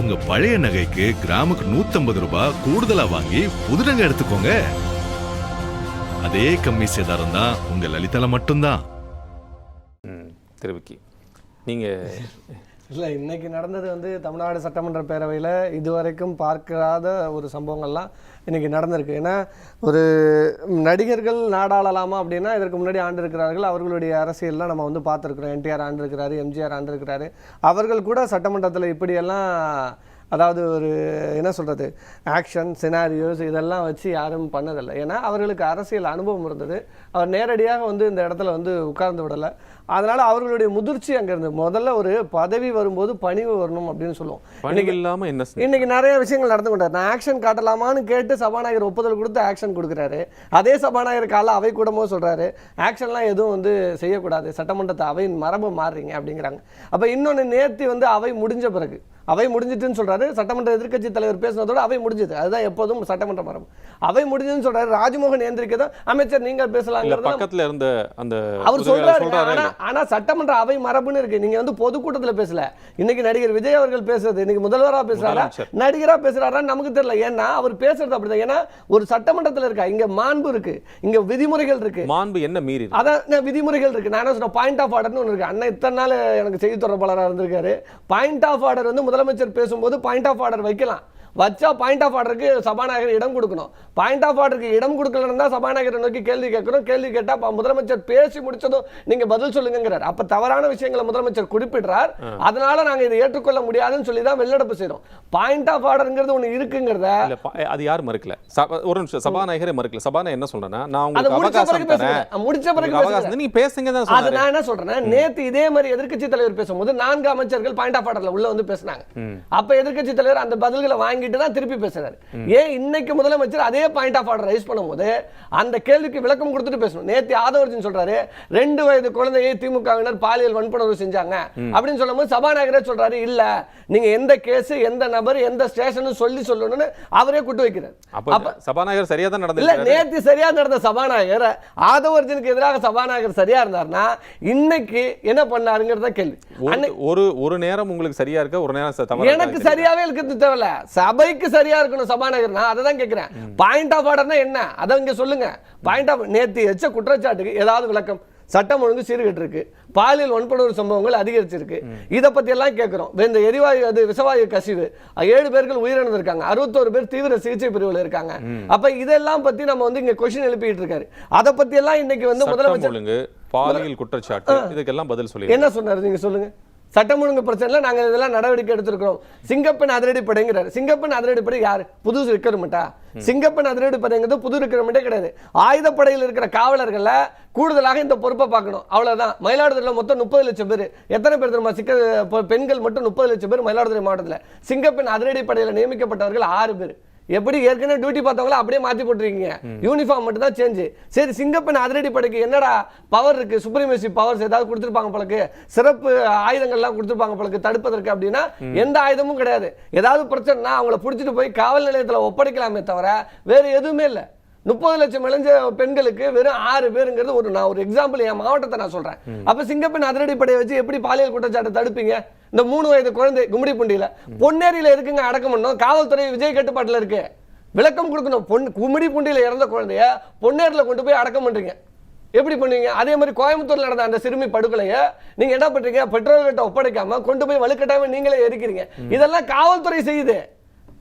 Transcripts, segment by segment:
உங்க பழைய நகைக்கு கிராமுக்கு 150 ரூபாய் கூடுதலா வாங்கி புது நகை எடுத்துக்கோங்க. அதே கம்மி சேதாரம் தான் உங்க லலிதால மட்டும்தான். திருவிக்கி நீங்க இல்லை, இன்னைக்கு நடந்தது வந்து தமிழ்நாடு சட்டமன்ற பேரவையில் இதுவரைக்கும் பார்க்காத ஒரு சம்பவங்கள்லாம் இன்னைக்கு நடந்திருக்கு. ஏன்னா ஒரு நடிகர்கள் நாடாளலாமா அப்படின்னா இதற்கு முன்னாடி ஆண்டு இருக்கிறார்கள். அவர்களுடைய அரசியல்லாம் நம்ம வந்து பார்த்துருக்குறோம். என்டிஆர் ஆண்டு இருக்கிறாரு, எம்ஜிஆர் ஆண்டு இருக்கிறாரு. அவர்கள் கூட சட்டமன்றத்தில் இப்படியெல்லாம் அதாவது ஒரு என்ன சொல்கிறது ஆக்ஷன் சினாரியோஸ் இதெல்லாம் வச்சு யாரும் பண்ணதில்லை. ஏன்னா அவர்களுக்கு அரசியல் அனுபவம் இருந்தது. அவர் நேரடியாக வந்து இந்த இடத்துல வந்து உட்கார்ந்து விடலை. அதனால் அவர்களுடைய முதிர்ச்சி அங்கே இருந்தது. முதல்ல ஒரு பதவி வரும்போது பணிவு வரணும் அப்படின்னு சொல்லுவோம். இன்னைக்கு நிறைய விஷயங்கள் நடந்து கொண்டார். நான் ஆக்ஷன் காட்டலாமான்னு கேட்டு சபாநாயகர் ஒப்புதல் கொடுத்து ஆக்ஷன் கொடுக்குறாரு. அதே சபாநாயகர் கால அவை கூடமோ சொல்கிறாரு ஆக்ஷன்லாம் எதுவும் வந்து செய்யக்கூடாது, சட்டமன்றத்தை அவையின் மரபு மாறுறீங்க அப்படிங்கிறாங்க. அப்போ இன்னொன்று நேர்த்தி வந்து அவை முடிஞ்ச பிறகு அவை முடிஞ்சிட்டுன்னு சொல்றாரு. சட்டமன்ற எதிர்க்கட்சி தலைவர் பேசினதோட அவை முடிஞ்சது. அதுதான் எப்போதும் சட்டமன்ற மரபு. அவை முடிஞ்சதுன்னு சொல்றாரு. ராஜ்மோகன் ஏந்திரிக்கதான் அமைச்சர் நீங்க பேசலாங்கிறது பக்கத்துல இருந்த அந்த அவர் சொல்றாரு. ஆனா சட்டமன்ற அவை மரபுன்னு இருக்கு. நீங்க வந்து பொதுக்கூட்டத்துல பேசல. இன்னைக்கு நடிகர் விஜய் அவர்கள் பேசுறது, இன்னைக்கு முதல்வரா பேசுறாரா நடிகரா பேசுறாரா நமக்கு தெரியல. ஏன்னா அவர் பேசுறது அப்படிதான். ஏன்னா ஒரு சட்டமன்றத்துல இருக்கா, இங்க மாண்பு இருக்கு, இங்க விதிமுறைகள் இருக்கு. மாண்பு என்ன மீறி அதான் விதிமுறைகள் இருக்கு. நான் சொன்ன பாயிண்ட் ஆஃப் ஆர்டர்னு ஒன்று இருக்கு. அண்ணன் இத்தனை நாள் எனக்கு செய்தி தொடர்பாளராக இருந்திருக்காரு. பாயிண்ட் ஆஃப் ஆர்டர் வந்து முதலமைச்சர் பேசும்போது பாயிண்ட் ஆஃப் ஆர்டர் வைக்கலாம். வச்சா பாயிண்ட் ஆஃப் ஆர்டருக்கு சபாநாயகர் இடம் கொடுக்கணும். பாயிண்ட் ஆஃப் ஆர்டருக்கு இடம் கொடுக்கலன்னு தான் சபாநாயகரை நோக்கி கேள்வி கேட்கணும். கேள்வி கேட்டால் முதலமைச்சர் பேசி முடிச்சதும் நீங்க பதில் சொல்லுங்கிறார். அப்ப தவறான விஷயங்களை முதலமைச்சர் குறிப்பிடுறார். அதனால நாங்க இதை ஏற்றுக்கொள்ள முடியாதுன்னு சொல்லி தான் வெளிநடப்பு செய்யறோம். பாயிண்ட் ஆஃப் ஆர்டர்ங்கிறது ஒண்ணு இருக்குங்கிறத அது யார் மறுக்கல. ஒரு நிமிஷம் சபாநாயகரே மறுக்கல. சபாநாயகர் என்ன சொல்றேன்னா நான் உங்களுக்கு அவகாசம் தரேன், முடிச்ச பிறகு நீங்க பேசுங்க தான் சொல்றாரு. அது நான் என்ன சொல்றேன்னா நேத்து இதே மாதிரி எதிர்க்கட்சி தலைவர் பேசும்போது 4 அமைச்சர்கள் பாயிண்ட் ஆஃப் ஆர்டர்ல உள்ள வந்து பேசினாங்க. அப்ப எதிர்க்கட்சி தலைவர் அந்த பதில்களை வாங்கி தான் திருப்பி பேசுறாரு. ஏன் இன்னைக்கு முதலமைச்சர் அதே பாயிண்ட் ஆஃப் ஆர்டர் ரைஸ் பண்ணும்போது அந்த கேள்விக்கு விளக்கம் கொடுத்துட்டு பேசணும். நேத்து ஆதவர்ஜன் சொல்றாரு 2 வயது குழந்தையை திமுகவினர் பாலியல் வன்புணர்வு செஞ்சாங்க அப்படின்னு சொல்லும்போது சபாநாயகரே சொல்றாரு இல்ல நீங்க எந்த கேஸ் எந்த நபர் எந்த ஸ்டேஷன் சொல்லணும்னு அவரே கூட்டு வைக்கிறார். அப்ப சபாநாயகர் சரியா தான் நடந்தது. இல்ல நேத்து சரியா நடந்த சபாநாயகர் ஆதவர்ஜனுக்கு எதிராக சபாநாயகர் சரியா இருந்தார்னா இன்னைக்கு என்ன பண்ணாருங்கிறத கேள்வி. ஒரு நேரம் உங்களுக்கு சரியா இருக்க, ஒரு நேரம் எனக்கு சரியாவே இருக்கிறது தேவையில்ல. சபைக்கு சரியா இருக்கணும் சபாநாயகர். நான் அதை தான் கேட்கிறேன். பாயிண்ட் ஆஃப் ஆர்டர்னா என்ன அதை இங்க சொல்லுங்க. பாயிண்ட் ஆஃப் நேத்து எச்ச குற்றச்சாட்டுக்கு ஏதாவது விளக்கம். சட்டம் ஒழுங்கு சீர்கெட்டு இருக்கு, பாலியல் வன்புணர்வு சம்பவங்கள் அதிகரிச்சிருக்கு. இதை பத்தி எல்லாம் கேட்கிறோம். இந்த எரிவாயு அது விஷவாயு கசிவு 7 பேர்கள் உயிரிழந்திருக்காங்க, 61 பேர் தீவிர சிகிச்சை பிரிவில் இருக்காங்க. அப்ப இதெல்லாம் பத்தி நம்ம வந்து இங்க கொஸ்டின் எழுப்பிட்டு இருக்காரு. அதை பத்தி எல்லாம் இன்னைக்கு வந்து முதலமைச்சர் பாலியல் குற்றச்சாட்டு இதுக்கெல்லாம் பதில் சொல்லி என்ன சொன்னாரு நீங்க சொல்லுங்க. சட்டம் ஒழுங்கு பிரச்சனை நாங்க இதெல்லாம் நடவடிக்கை எடுத்திருக்கிறோம். சிங்கப்பெண் அதிரடிப்படைங்கிறார். சிங்கப்பெண் அதிரடிப்படை யாரு? புது ரெக்ரூட்மெண்டா? சிங்கப்பெண் அதிரடிப்படைங்கிறது புது ரெக்ரூட்மெண்டே கிடையாது. ஆயுதப்படையில் இருக்கிற காவலர்கள்ல கூடுதலாக இந்த பொறுப்பை பார்க்கணும். அவ்வளவுதான். மயிலாடுதுறையில் மொத்தம் 30 லட்சம் பேர். எத்தனை பேர் தெரியுமா? பெண்கள் மட்டும் 30 லட்சம் பேர் மயிலாடுதுறை மாவட்டத்தில். சிங்கப்பெண் அதிரடிப்படையில் நியமிக்கப்பட்டவர்கள் 6 பேர். எப்படி ஏற்கனவே டியூட்டி பார்த்தவங்களா அப்படியே மாத்தி போட்டுருக்கீங்க. யூனிஃபார்ம் மட்டும் தான் சேஞ்ச். சரி, சிங்கப்பெண் அதிரடி படைக்கு என்னடா பவர் இருக்கு? சுப்ரீமசி பவர்ஸ் ஏதாவது கொடுத்துருப்பாங்க பழக்கு, சிறப்பு ஆயுதங்கள்லாம் கொடுத்துருப்பாங்க பழக்கு தடுப்பதற்கு. அப்படின்னா எந்த ஆயுதமும் கிடையாது. ஏதாவது பிரச்சனைனா அவங்கள பிடிச்சிட்டு போய் காவல் நிலையத்தில் ஒப்படைக்கலாமே தவிர வேற எதுவுமே இல்லை. 30 லட்சம் இளைஞ பெண்களுக்கு வெறும் 6 பேருங்கிறது நான் ஒரு எக்ஸாம்பிள் என் மாவட்டத்தை நான் சொல்றேன். அப்ப சிங்கப்பெண் அதிரடிப்படையை வச்சு எப்படி பாலியல் குற்றச்சாட்டை தடுப்பீங்க? இந்த 3 வயது குழந்தை கும்மிடிப்பூண்டியில பொன்னேரியில இருக்குங்க அடக்கம் பண்ணணும். காவல்துறை விஜய் கட்டுப்பாட்டுல இருக்கு. விளக்கம் கொடுக்கணும். கும்மிடிப்பூண்டியில இறந்த குழந்தைய பொன்னேரில கொண்டு போய் அடக்கம் பண்றீங்க, எப்படி பண்ணுவீங்க? அதே மாதிரி கோயம்புத்தூர்ல நடந்த அந்த சிறுமி படுகொலைய நீங்க என்ன பண்றீங்க? பெட்ரோல் கிட்ட ஒப்படைக்காம கொண்டு போய் வலுக்கட்டாம நீங்களே எரிக்கிறீங்க. இதெல்லாம் காவல்துறை செய்யுது.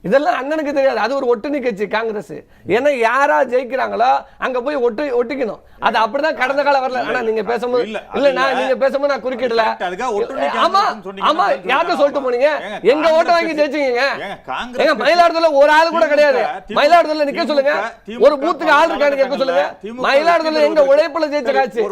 இதெல்லாம் அண்ணனுக்கு தெரியாது. அது ஒரு ஒட்டுணி கட்சி காங்கிரஸ். ஏன்னா யாரா ஜெயிக்கிறாங்களோ அங்க போய் ஒட்டிக்கணும். அது அப்படிதான் கடந்த கால வரல. ஆனா நீங்க பேசும்போது இல்ல நீங்க பேசும்போது நான் குறுக்கிடல. ஆமா ஆமா யார்கிட்ட சொல்லிட்டு போனீங்க? எங்க ஓட்ட வாங்கி ஜெயிச்சீங்க. எங்க மயிலாடுதுறையில ஒரு ஆள் கூட கிடையாது. மயிலாடுதுறையில நிக்க சொல்லுங்க. ஒரு பூத்துக்கு ஆள் இருக்கான்னு கேட்க சொல்லுங்க. மயிலாடுதுறையில எங்க உழைப்புல ஜெயிச்ச காட்சி.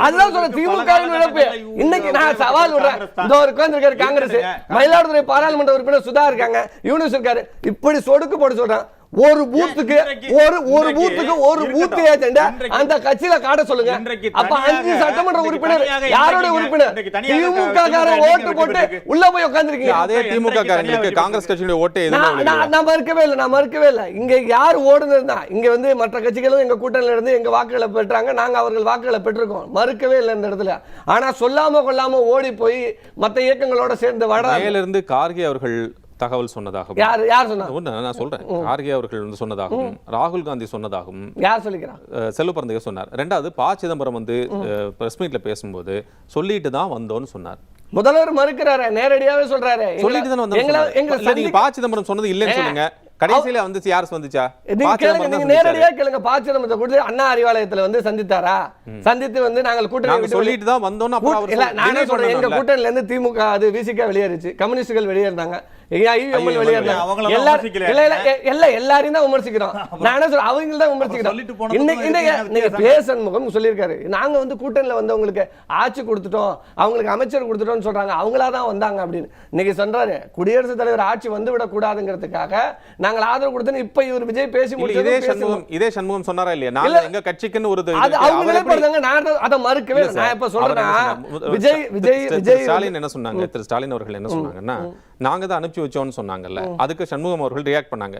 அதுதான் சொல்ற திமுக உழைப்பு. இன்னைக்கு நான் சவால் விடுறேன். இந்த ஒரு உட்கார்ந்து காங்கிரஸ் மயிலாடுதுறை பாராளுமன்ற உறுப்பினர் சுதா இருக்காங்க, யூனிஸ் இருக்காரு. இப்படி சொடுக்கு போட்டு சொல்றான். ஒரு பூத்துக்கு ஒரு பூத்துக்கு ஒரு பூத் ஏஜென்ட் அந்த கட்சியில காட்ட சொல்லுங்க. அப்ப 5 சட்டமன்ற உறுப்பினர் யாரோட உறுப்பினர்? திமுக காரன் ஓட்டு போட்டு உள்ள போய் உட்கார்ந்திருக்கீங்க. அதே திமுக காரங்களுக்கு காங்கிரஸ் கட்சியுடைய ஓட்டு நான் மறுக்கவே இல்லை. இங்க யார் ஓடுனதுன்னா இங்க வந்து மற்ற கட்சிகளும் எங்க கூட்டணியில இருந்து எங்க வாக்குகளை பெற்றாங்க, நாங்க அவர்கள் வாக்குகளை பெற்றிருக்கோம், மறுக்கவே இல்லை இந்த இடத்துல. ஆனா சொல்லாம கொள்ளாம ஓடி போய் மத்த இயக்கங்களோட சேர்ந்து இருந்து கார்கே அவர்கள் தகவல் சொன்னதாகவும் யார் சொன்னா? நான் சொல்றேன், கார்கே அவர்கள் வந்து சொன்னதாகவும் ராகுல் காந்தி சொன்னதாகவும் யார் சொல்லிக்கிறான்? செல்வ பிறந்தகை சொன்னார். ரெண்டாவது ப சிதம்பரம் வந்து பிரஸ் மீட்ல பேசும்போது சொல்லிட்டு தான் வந்தோம்னு சொன்னார். முதல்வர் மறுக்கிறாரு, நேரடியாவே சொல்றாரு, சொல்லிட்டு தான் வந்தோம். நீங்க ப சிதம்பரம் சொன்னது இல்லைன்னு சொல்லுங்க. கடைசியில வந்து யார் வந்துச்சா? நீங்க நேரடியா கேளுங்க. ப சிதம்பரத்தை கொடுத்து அண்ணா அறிவாலயத்துல வந்து சந்தித்தாரா? சந்தித்து வந்து நாங்கள் கூட்டணி சொல்லிட்டு தான் வந்தோம். நானே சொல்றேன், எங்க கூட்டணில இருந்து திமுக அது விசிக வெளியேறிச்சு, கம்யூனிஸ்டுகள் வெளியேறினாங்க, எல்லாரையும் தான் விமர்சிக்கிறோம். நான் என்ன சொல்றேன், அவங்க தான் விமர்சிக்கிறோம். இன்னைக்கு பேசன்முகம் சொல்லியிருக்காரு, நாங்க வந்து கூட்டணியில வந்தவங்களுக்கு ஆட்சி கொடுத்துட்டோம், அவங்களுக்கு அமைச்சர் கொடுத்துட்டோம்னு சொல்றாங்க, அவங்களா தான் வந்தாங்க அப்படின்னு இன்னைக்கு சொல்றாரு. குடியரசுத் தலைவர் ஆட்சி வந்து விட கூடாதுங்கிறதுக்காக நாங்கள் ஆதரவு கொடுத்தோம். இப்ப இவர் விஜய் பேசி இதே சண்முகம் சொன்னாரா இல்லையா? நான் எங்க கட்சிக்குன்னு ஒரு அவங்களே படுறாங்க, நான் அதை மறுக்கவே. நான் இப்ப சொல்றேன், விஜய் ஸ்டாலின் என்ன சொன்னாங்க, திரு ஸ்டாலின் அவர்கள் என்ன சொன்னாங்கன்னா, நாங்க தான் அனுப்பிச்சு வச்சோம்னு சொன்னாங்கல்ல, அதுக்கு சண்முகம் அவர்கள் ரியாக்ட் பண்ணாங்க.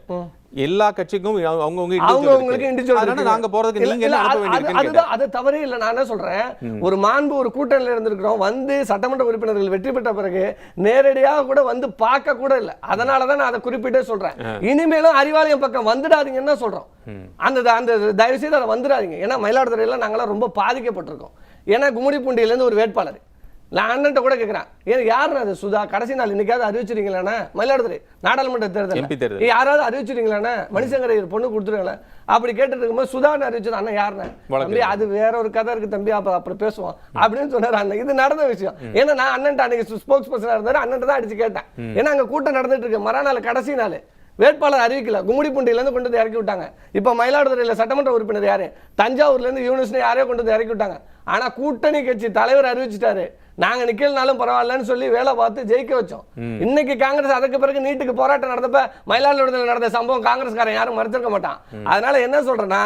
எல்லா கட்சிக்கும் அவங்கவுங்களுக்கு நாங்க போறதுக்கு நீங்க என்ன அனுப்ப வேண்டியிருக்கு? அது தவறே இல்லை. நான் என்ன சொல்றேன், ஒரு மாண்பு ஒரு கூட்டணியில இருந்திருக்கிறோம், வந்து சட்டமன்ற உறுப்பினர்கள் வெற்றி பெற்ற பிறகு நேரடியாக கூட வந்து பார்க்க கூட இல்லை. அதனாலதான் நான் அதை குறிப்பிட்டே சொல்றேன். இனிமேலும் அறிவாலயம் பக்கம் வந்துடாதீங்கன்னு சொல்றோம். அந்த தயவு செய்து அதை வந்துடாதீங்க. ஏன்னா மயிலாடுதுறையில நாங்களாம் ரொம்ப பாதிக்கப்பட்டிருக்கோம். ஏன்னா கும்மிடிப்பூண்டியில இருந்து ஒரு வேட்பாளர் நான் அண்ணன்ட்ட கூட கேட்கிறேன், ஏன் யாருன்னு அது சுதா கடைசி நாள் இன்னைக்காவது அறிவிச்சிருக்கீங்களாண்ணா? மயிலாடுதுறை நாடாளுமன்ற தேர்தல் யாராவது அறிவிச்சிருக்கீங்களாண்ணா? மணிசங்கர் பொண்ணு கொடுத்துருங்களா அப்படி கேட்டு இருக்கும்போது சுதான்னு அறிவிச்சது அண்ணன் யாருன்னு தம்பி, அது வேற ஒரு கதை இருக்கு தம்பி, அப்புறம் பேசுவோம் அப்படின்னு சொன்னார் அண்ணன். இது நடந்த விஷயம். ஏன்னா நான் அண்ணன்ட்ட அன்னைக்கு ஸ்போக்ஸ் பர்சனா இருந்தாரு, அண்ணன் தான் அடிச்சு கேட்டேன். ஏன்னா அங்க கூட்டம் நடந்துட்டு இருக்கு, மறுநாள் கடைசி நாள் வேட்பாளர் அறிவிக்கல, கும்மிடிப்பூண்டியில இருந்து கொண்டு வந்து இறக்கி விட்டாங்க. இப்ப மயிலாடுதுறையில சட்டமன்ற உறுப்பினர் யாரு, தஞ்சாவூர்ல இருந்து யூனிஸ்னு யாரையோ கொண்டு வந்து இறக்கி விட்டாங்க. ஆனா கூட்டணி கட்சி தலைவர் அறிவிச்சிட்டாரு, நாங்க நிக்கலனாலும் பரவாயில்லன்னு சொல்லி வேலை பார்த்து ஜெயிக்க வச்சோம். இன்னைக்கு காங்கிரஸ் அதுக்கு பிறகு நீட்டுக்கு போராட்டம் நடந்தப்ப மயிலாடுதுறையில் நடந்த சம்பவம் காங்கிரஸ்காரன் யாரும் மறுத்திருக்க மாட்டான். அதனால என்ன சொல்றேன்னா,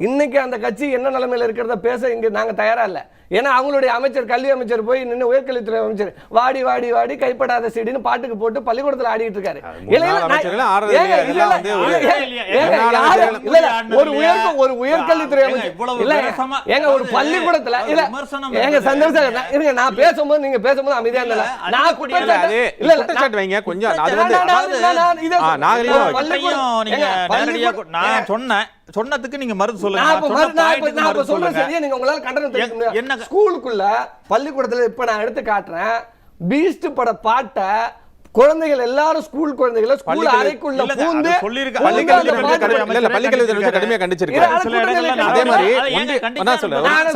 இன்னைக்கு அந்த கட்சி என்ன நிலைமையில இருக்கிறத பேச இங்க நாங்க தயாரா இல்ல. ஏன்னா அவங்களுடைய அமைச்சர், கல்வி அமைச்சர் போய் நின்று உயர்கல்வித்துறை அமைச்சர் வாடி வாடி வாடி கைப்படாத சீடின்னு பாட்டுக்கு போட்டு பள்ளிக்கூடத்துல ஆடிட்டு இருக்காரு. ஒரு உயர்கல்வித்துறை அமைச்சர் இல்ல, எங்க ஒரு பள்ளிக்கூடத்துல இல்ல, எங்க சந்தோஷம் இருங்க, நான் பேசும்போது நீங்க பேசும்போது அமைதியா இருந்தல, நான் குற்றச்சாட்டு இல்ல குற்றச்சாட்டு வைங்க கொஞ்சம். அது வந்து நான் சொன்னதுக்கு நீங்க மறுத்து சொல்லுங்க. நீங்க உங்களால கண்டனம் தெரிவிக்க முடியாது. ஸ்கூலுக்குள்ள பள்ளிக்கூடத்துல இப்ப நான் எடுத்து காட்டுறேன், பீஸ்ட் பட பாட்டை குழந்தைகள் எல்லாரும் ஸ்கூல் குழந்தைகளை ஸ்கூல் அறைக்குள்ள பூந்து கடுமையா கண்டிச்சிருக்காங்க. அதே மாதிரி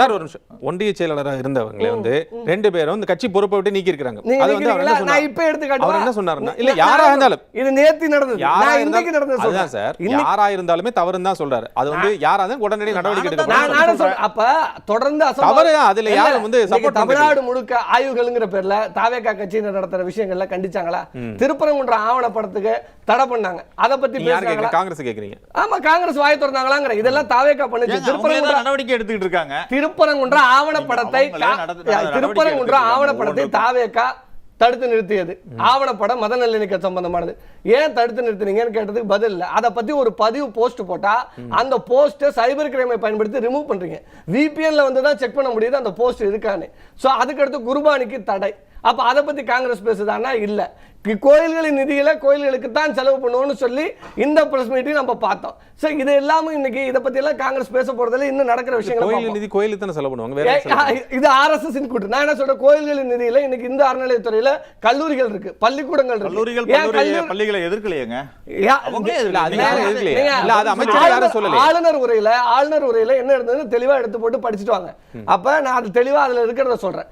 சார் ஒரு நிமிஷம், ஒன்றிய செயலாளராக இருந்தவங்களே வந்து 2 பேரும் இந்த கட்சி பொறுப்பை விட்டு நீக்கி இருக்காங்க. அது வந்து நான் இப்ப எடுத்துக்காட்டு அவர் என்ன சொன்னாருன்னா, இல்ல யாரா இருந்தாலும் இது நேத்து நடந்தது, நான் இன்னைக்கு நடந்தது அதுதான் சார், யாரா இருந்தாலுமே தவறுன்னு தான் சொல்றாரு. அது வந்து யாரா இருந்தாலும் உடனடி நடவடிக்கை எடுக்கணும். அப்ப தொடர்ந்து தவறு அதுல யாரும் வந்து சப்போர்ட் தமிழ்நாடு முழுக்க ஆய்வுகள்ங்கிற பேர்ல தாவேகா கட்சியினர் நடத்துற விஷயங்கள்ல கண்டிச்சாங்களா? திருப்பரங்குன்ற ஆவணப்படத்துக்கு தடை பண்ணாங்க, அத பத்தி பேசுறாங்க. காங்கிரஸ் கேக்குறீங்க? ஆமா, காங்கிரஸ் வாய் திறந்தாங்களாங்கற இதெல்லாம் தாவேகா பண்ணுச்சு. திருப்பரங்குன்ற நடவடிக்கை எடுத்துட்டு இருக்காங்க. திருப்பரங்குன்ற ஆவணப்படத்தை தாவேகா தடுத்து நிறுத்தியது. ஆவணப்படம் மத நல்லிணக்க சம்பந்தமானது. ஏன் தடுத்து நிறுத்தினீங்கன்னு கேட்டதுக்கு பதில் இல்லை. அதை பத்தி ஒரு பதிவு போஸ்ட் போட்டா அந்த போஸ்ட்டை சைபர் கிரைமை பயன்படுத்தி ரிமூவ் பண்றீங்க. விபிஎன்ல வந்து தான் செக் பண்ண முடியுது அந்த போஸ்ட் இருக்கான்னு. சோ அதுக்கடுத்து குர்பானிக்கு தடை. அப்ப அதை பத்தி காங்கிரஸ் பேசுதானா? இல்ல. கோயில்களின் நிதியில கோயில்களுக்கு தான் செலவு பண்ணுவோம்னு சொல்லி இந்த பிரஸ் மீட்டிங் நம்ம பார்த்தோம். சோ இது எல்லாமே இன்னைக்கு இத பத்தி எல்லாம் காங்கிரஸ் பேச போறதுல இன்னும் நடக்கிற விஷயங்கள். கோயில் நிதி கோயிலுக்கு தான் செலவு பண்ணுவாங்க. இது ஆர்எஸ்எஸ் இன் கூட்டு. நான் என்ன சொல்றேன், கோயில்களின் நிதியில இன்னைக்கு இந்த அறநிலையத்துறையில கல்லூரிகள் இருக்கு, பள்ளிக்கூடங்கள் இருக்கு. பள்ளிகளை எதிர்க்கலையேங்க. ஆளுநர் உரையில என்ன இருந்ததுன்னு தெளிவா எடுத்து போட்டு படிச்சுட்டு வாங்க. அப்ப நான் அது தெளிவா அதுல இருக்கிறத சொல்றேன்.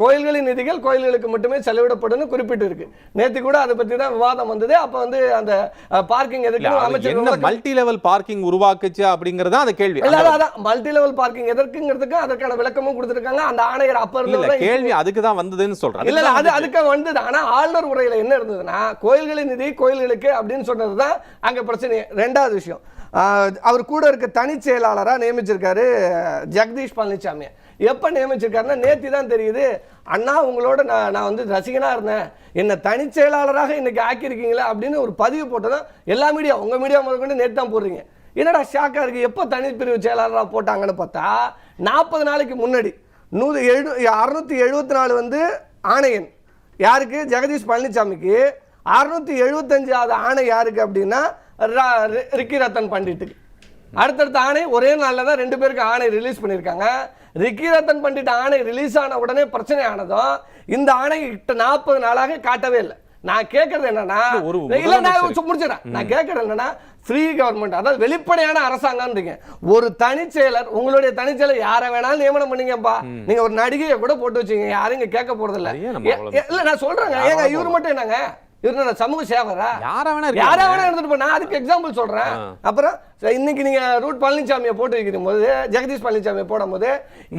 கோயில்களின் நிதிகள் கோயில்களுக்கு மட்டுமே செலவிடப்படும் குறிப்பிட்டு இருக்கு. நேற்று கூட அதை பற்றி தான் விவாதம் வந்தது. அப்போ வந்து அந்த பார்க்கிங் எதுக்கு அமைச்சர் மல்டி லெவல் பார்க்கிங் உருவாக்குச்சு அப்படிங்கறத அந்த கேள்வி. அதான் மல்டி லெவல் பார்க்கிங் எதற்குங்கிறதுக்கு அதற்கான விளக்கமும் கொடுத்திருக்காங்க. அந்த ஆணையர் அப்பர் கேள்வி அதுக்கு தான் வந்ததுன்னு சொல்றாங்க. இல்ல அது அதுக்கு வந்தது. ஆனா ஆளுநர் உரையில என்ன இருந்ததுன்னா கோயில்களின் நிதி கோயில்களுக்கு அப்படின்னு சொன்னதுதான் அங்க பிரச்சனை. ரெண்டாவது விஷயம், அவர் கூட இருக்க தனி செயலாளராக நியமிச்சிருக்காரு ஜெகதீஷ் பழனிசாமி. எப்போ நியமிச்சிருக்காருன்னா நேற்று தான் தெரியுது. அண்ணா உங்களோட நான் வந்து ரசிகனாக இருந்தேன், என்னை தனி செயலாளராக இன்னைக்கு ஆக்கியிருக்கீங்களே அப்படின்னு ஒரு பதிவு போட்டதான் எல்லா மீடியா, உங்கள் மீடியா முதற்கொண்டு நேற்று தான் போடுறீங்க. என்னடா ஷாக்காக இருக்குது, எப்போ தனிப்பிரிவு செயலாளராக போட்டாங்கன்னு பார்த்தா 40 நாளைக்கு முன்னாடி 674 வந்து ஆணையன் யாருக்கு, ஜெகதீஷ் பழனிசாமிக்கு. 675வது ஆணை யாருக்கு அப்படின்னா ரிக்கி ரத்தன் பண்டிட்டுக்கு. அடுத்தடுத்த ஆணை ஒரே நாளில் தான் 2 பேருக்கு ஆணை ரிலீஸ் பண்ணியிருக்காங்க. ரிக்கி ரத்தன் பண்டிட் ஆணை ரிலீஸ் ஆன உடனே பிரச்சனை ஆனதும் இந்த ஆணை 40 நாளாக காட்டவே இல்லை. நான் கேட்கறது என்னன்னா, இல்ல நான் முடிச்சிடறேன், நான் கேட்கறது என்னன்னா ஃப்ரீ கவர்மெண்ட், அதாவது வெளிப்படையான அரசாங்கம். ஒரு தனிச்செயலர், உங்களுடைய தனிச்செயலர் யாரை வேணாலும் நியமனம் பண்ணீங்கப்பா, நீங்க ஒரு நடிகையை கூட போட்டு வச்சீங்க, யாரும் இங்க கேட்க போறது இல்ல. இல்ல நான் சொல்றேங்க, ஏங்க இவரு மட்டும் என்னங்க, சமூக சேவரா யாரா வேணா இருந்துட்டு போனா, அதுக்கு எக்ஸாம்பிள் சொல்றேன். அப்புறம் இன்னைக்கு நீங்க ரூட் பழனிசாமியை போட்டு வைக்கிற போது, ஜெகதீஷ் பழனிசாமியை போடும் போது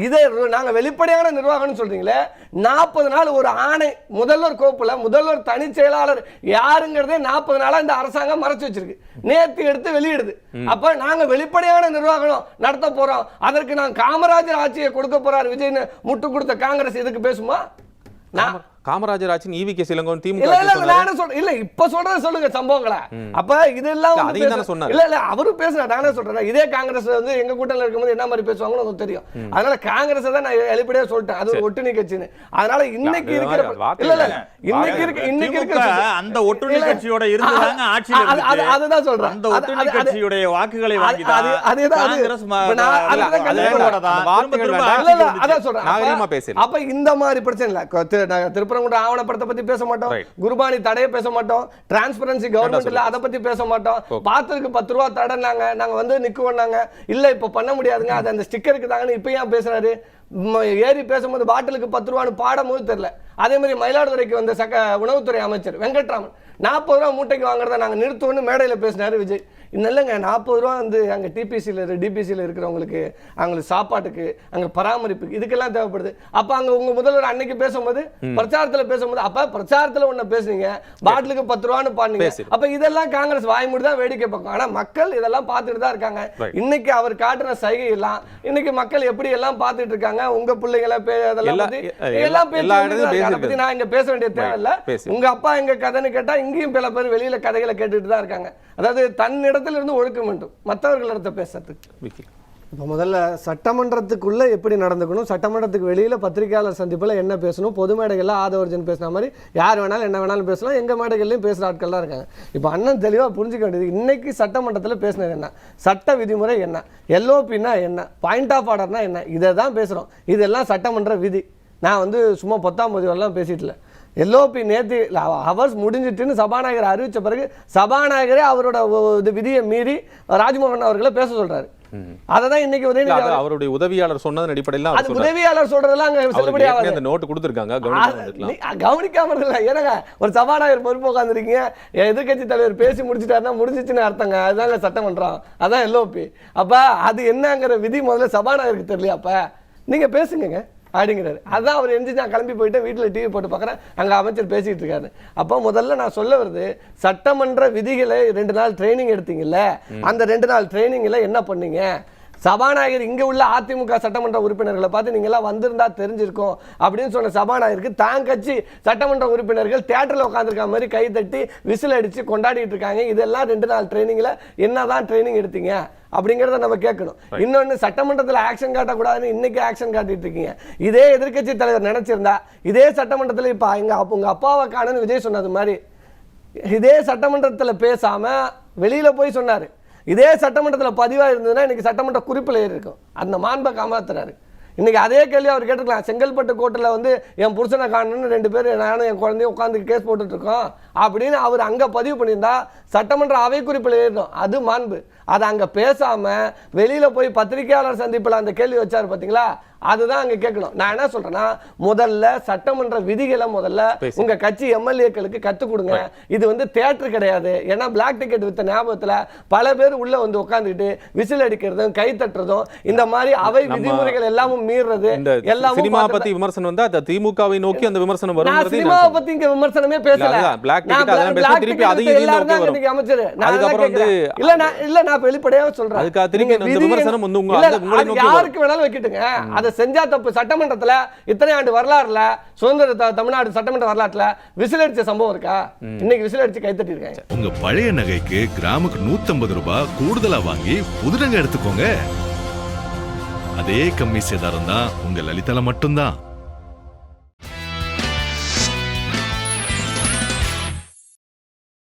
இதே நாங்க வெளிப்படையான நிர்வாகம்னு சொல்றீங்களே, 40 நாள் ஒரு ஆணை முதல்வர் கோப்புல முதல்வர் தனி செயலாளர் யாருங்கிறதே 40 நாளா இந்த அரசாங்கம் மறைச்சு வச்சிருக்கு. நேத்து எடுத்து வெளியிடுது. அப்ப நாங்க வெளிப்படையான நிர்வாகம் நடத்த போறோம், அதற்கு நான் காமராஜர் ஆட்சியை கொடுக்க போறாரு விஜய்னு முட்டு கொடுத்த காங்கிரஸ் இதுக்கு பேசுமா? காமராஜர் ஆட்சி ஈவிகே சிலங்கோன் திமுக இல்ல இப்ப சொல்றது சொல்லுங்க சம்பவங்களை. அப்ப இதெல்லாம் இல்ல இல்ல அவரு பேசுறாரு, நானே சொல்றேன். இதே காங்கிரஸ் வந்து எங்க கூட்டத்தில் இருக்கும்போது என்ன மாதிரி பேசுவாங்கன்னு உங்களுக்கு தெரியும். அதனால காங்கிரஸ் தான் நான் வெளிப்படையா சொல்லிட்டேன், அது ஒரு ஒட்டுணி கட்சின்னு. அதனால இன்னைக்கு இருக்கிற இல்ல இல்ல இன்னைக்கு இருக்கிற அந்த ஒட்டுணி கட்சியோட இருந்தாங்க ஆட்சியில, அதுதான் சொல்றேன். அந்த ஒட்டுணி கட்சியோட வாக்குகளை வாங்கி காங்கிரஸ் அதான் சொல்றேன். அப்ப இந்த மாதிரி பிரச்சனை இல்ல. திருப்பரங்குன்ற ஆவணப்படத்தை பத்தி பேச மாட்டோம், குர்பானி தடையை பேச மாட்டோம், டிரான்ஸ்பரன்சி கவர்மெண்ட் இல்ல அதை பத்தி பேச மாட்டோம், பார்த்ததுக்கு 10 ரூபா தடைனாங்க, நாங்க வந்து நிக்குவோம்னாங்க, இல்ல இப்ப பண்ண முடியாதுங்க, அது அந்த ஸ்டிக்கருக்கு தாங்கன்னு இப்ப ஏன் பேசுறாரு? ஏறி பேசும்போது பாட்டிலுக்கு 10 ரூபான்னு பாடும்போது தெரியல. அதே மாதிரி மயிலாடுதுறைக்கு வந்த உணவுத்துறை அமைச்சர் வெங்கட்ராமன் 40 ரூபா மூட்டைக்கு வாங்குறத நாங்க நிறுத்துவோம்னு மேடையில் பேசினாரு விஜய். இல்லைங்க 40 ரூபா வந்து அங்கே டிபிசியில் டிபிசியில் இருக்கிறவங்களுக்கு அவங்களுக்கு சாப்பாட்டுக்கு அங்கே பராமரிப்புக்கு இதுக்கெல்லாம் தேவைப்படுது. அப்போ அங்கே உங்கள் முதல்வர் அன்னைக்கு பேசும்போது பிரச்சாரத்தில் பேசும்போது அப்போ பிரச்சாரத்தில் ஒன்று பேசுனீங்க, பாட்டிலுக்கு 10 ரூபான்னு பாருங்க. அப்போ இதெல்லாம் காங்கிரஸ் வாய்மூடி தான் வேடிக்கை பார்க்கும். ஆனால் மக்கள் இதெல்லாம் பார்த்துட்டு தான் இருக்காங்க. இன்னைக்கு அவர் காட்டுற சைகை எல்லாம் இன்னைக்கு மக்கள் எப்படி எல்லாம் பார்த்துட்டு இருக்காங்க. உங்க பிள்ளைங்களை எல்லாம் பத்தி நான் இங்க பேச வேண்டிய தேவையில்லை. உங்க அப்பா எங்க கதைன்னு கேட்டா இங்கேயும் பல பேர் வெளியில கதைகளை கேட்டுட்டு தான் இருக்காங்க. அதாவது தன்னிடத்துல இருந்து ஒழுக்கம் வேண்டும் மற்றவர்களிடத்தை பேசுறதுக்கு. இப்போ முதல்ல சட்டமன்றத்துக்குள்ளே எப்படி நடந்துக்கணும், சட்டமன்றத்துக்கு வெளியில் பத்திரிகையாளர் சந்திப்பில் என்ன பேசணும், பொது மேடைகளில் ஆதவர்ஜன் பேசுன மாதிரி யார் வேணாலும் என்ன வேணாலும் பேசலாம், எங்கள் மேடைகள்லையும் பேசுகிற ஆட்கள் தான் இருக்காங்க. இப்போ அண்ணன் தெளிவாக புரிஞ்சுக்க வேண்டியது, இன்றைக்கி சட்டமன்றத்தில் பேசினது என்ன, சட்ட விதிமுறை என்ன, எல்ஓபின்னா என்ன, பாயிண்ட் ஆஃப் ஆர்டர்னா என்ன, இதை தான் பேசுகிறோம். இதெல்லாம் சட்டமன்ற விதி. நான் வந்து சும்மா 10ஆம் பதிவெல்லாம் பேசிட்டு எல்ஓபி நேற்று ஹவர்ஸ் முடிஞ்சிட்டுன்னு சபாநாயகர் அறிவித்த பிறகு சபாநாயகரே அவரோட விதியை மீறி ராஜ்மோகன் அவர்களை பேச சொல்றாரு. அததான் இன்னைக்கு அவருடைய உதவியாளர் சொன்னதன் அடிப்படையில் அது உதவியாளர் சொல்றதெல்லாம் அங்க செல்லுபடியாகாது. அந்த நோட் கொடுத்திருக்காங்க, கவனிக்காம இல்ல. ஏன்னா ஒரு சபாநாயகர் பொறுப்பு உட்காந்துருக்கீங்க, எதிர்கட்சி தலைவர் பேசி முடிச்சுட்டாருன்னா முடிஞ்சிச்சுன்னு அர்த்தங்க. அதுதாங்க சட்டமன்றம், அதான் எல்ஓபி. அப்ப அது என்னங்கிற விதி முதல்ல சபாநாயகருக்கு தெரியல. அப்ப நீங்க பேசுங்க அப்படிங்கிறாரு. அதான் அவர் எஞ்சி நான் கிளம்பி போயிட்டு வீட்டில் டிவி போட்டு பார்க்குறேன், அங்கே அமைச்சர் பேசிகிட்டு இருக்காரு. அப்போ முதல்ல நான் சொல்ல வருது, சட்டமன்ற விதிகளை 2 நாள் ட்ரைனிங் எடுத்தீங்கல்ல, அந்த 2 நாள் ட்ரைனிங்கில் என்ன பண்ணீங்க? சபாநாயகர் இங்கே உள்ள அதிமுக சட்டமன்ற உறுப்பினர்களை பார்த்து நீங்கள்லாம் வந்திருந்தா தெரிஞ்சிருக்கும் அப்படின்னு சொன்ன சபாநாயகருக்கு தான் கட்சி சட்டமன்ற உறுப்பினர்கள் தியேட்டரில் உட்காந்துருக்க மாதிரி கை தட்டி விசில் அடித்து கொண்டாடிட்டு இருக்காங்க. இதெல்லாம் 2 நாள் ட்ரைனிங்கில் என்னதான் ட்ரைனிங் எடுத்தீங்க அப்படிங்கிறத நம்ம கேட்கணும். இன்னொன்று, சட்டமன்றத்தில் ஆக்ஷன் காட்டக்கூடாதுன்னு இன்னைக்கு ஆக்ஷன் காட்டிட்டு இருக்கீங்க. இதே எதிர்கட்சி தலைவர் நினைச்சிருந்தா இதே சட்டமன்றத்தில் இப்போ உங்க அப்பாவை காணுன்னு விஜய் சொன்னது மாதிரி இதே சட்டமன்றத்தில் பேசாம வெளியில போய் சொன்னாரு. இதே சட்டமன்றத்தில் பதிவாக இருந்ததுன்னா இன்னைக்கு சட்டமன்ற குறிப்பில் ஏறி இருக்கும். அந்த மாண்பை காமாத்துறாரு. இன்னைக்கு அதே கேள்வி அவர் கேட்டுக்கலாம். செங்கல்பட்டு கோர்ட்டில் வந்து என் புருஷனை காணணும்னு 2 பேர் நானும் என் குழந்தையும் உட்காந்து கேஸ் போட்டுட்டு இருக்கோம் அப்படின்னு அவர் அங்கே பதிவு பண்ணியிருந்தா சட்டமன்ற அவை குறிப்பில் ஏறிடும். அது மாண்பு. அதை அங்கே பேசாமல் வெளியில் போய் பத்திரிகையாளர் சந்திப்பில் அந்த கேள்வி வச்சார் பார்த்தீங்களா, அதுதான் அங்க கேட்கணும். நான் என்ன சொல்றேன்னா, முதல்ல சட்டமன்ற விதிகளை முதல்ல உங்க கட்சி எம்எல்ஏக்களுக்கு கத்துக் கொடுங்க. இது வந்து தியேட்டர் கிடையாது. ஏன்னா பிளாக் டிக்கெட் வித்த ஞாபகத்துல பல பேர் உள்ள வந்து உட்கார்ந்துட்டு விசில் அடிக்கிறதும் கை தட்டுறதும் இந்த மாதிரி அவை விதிமுறைகள் எல்லாமும் மீறது எல்லாமே. சினிமா பத்தி விமர்சனம் வந்தா அது திமுகவை நோக்கி அந்த விமர்சனம் வரும். நான் சினிமாவை பத்தி இங்க விமர்சனமே பேசல. பிளாக் டிக்கெட் அதான் பேச திருப்பி அது இன்னைக்கு அமைச்சர் அதுக்கு அப்புறம் வந்து இல்ல நான் வெளிப்படையா சொல்றேன். அதுக்கு திருப்பி அந்த விமர்சனம் வந்து உங்களை நோக்கி யாருக்கு வேணாலும் வைக்கட்டுங்க. அதை செஞ்சா தப்பு. சட்டமன்றத்துல இத்தனை ஆண்டு வரலாறுல சுதந்திர தமிழ்நாடு சட்டமன்ற வரலாற்றுல விசில் அடிச்ச சம்பவம் இருக்கா? இன்னைக்கு விசில் அடிச்சு கைத்தட்டி இருக்காங்க. உங்க பழைய நகைக்கு கிராமுக்கு 150 ரூபாய் கூடுதலா வாங்கி புது நகை எடுத்துக்கோங்க. அதே கம்மி சேதாரம் தான் உங்க லலிதால மட்டும்தான்.